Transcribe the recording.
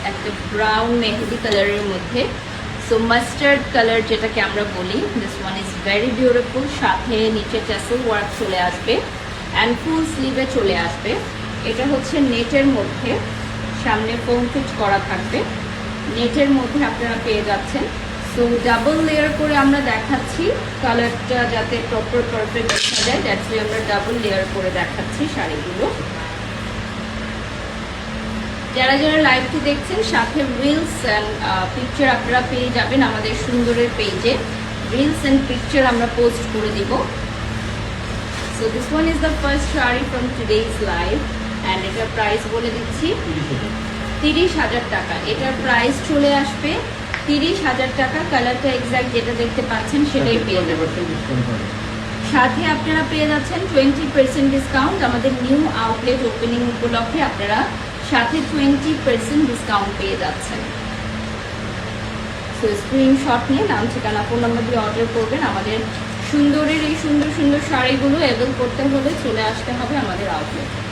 একটা ব্রাউন মেহেদি কালারের মধ্যে। সো মাস্টার্ড কালার যেটাকে আমরা বলি, this one is very beautiful. সাথে নিচে ট্যাসেল ওয়ার্ক চলে আসবে অ্যান্ড ফুল স্লিভে চলে আসবে। এটা হচ্ছে নেটের মধ্যে, সামনে ফোম ফিট করা থাকবে, নেটের মধ্যে আপনারা পেয়ে যাচ্ছেন। সো ডাবল লেয়ার করে আমরা দেখাচ্ছি, কালারটা যাতে প্রপার পারফেক্ট দেখা যায়, দ্যাটস ওয়াই আমরা ডাবল লেয়ার করে দেখাচ্ছি শাড়িগুলো। যারা যারা লাইভটি দেখছেন, সাথে রিলস অ্যান্ড পিকচার আপনারা পেয়ে যাবেন আমাদের সুন্দরের পেজে। রিলস অ্যান্ড পিকচার আমরা পোস্ট করে দিব। So this one is the first sari from today's live and এটার প্রাইস বলে দিচ্ছি 30,000 টাকা। এটার প্রাইস চলে আসবে 30,000 টাকা। কালারটা এক্সাক্ট যেটা দেখতে পাচ্ছেন সেটাই পেয়ে যাবেন। সাথে আপনারা পেয়ে যাচ্ছেন 20% ডিসকাউন্ট। আমাদের নিউ আউটলেট ওপেনিং উপলক্ষে আপনারা সাথে 20% ডিসকাউন্ট পেয়ে যাচ্ছেন। সো স্ক্রিনশট নিয়ে নাম, ঠিকানা, ফোন নাম্বার দিয়ে অর্ডার করবেন। আমাদের সুন্দরের এই সুন্দর সুন্দর শাড়িগুলো অ্যাভেল করতে হলে চলে আসতে হবে আমাদের আউটলেটে।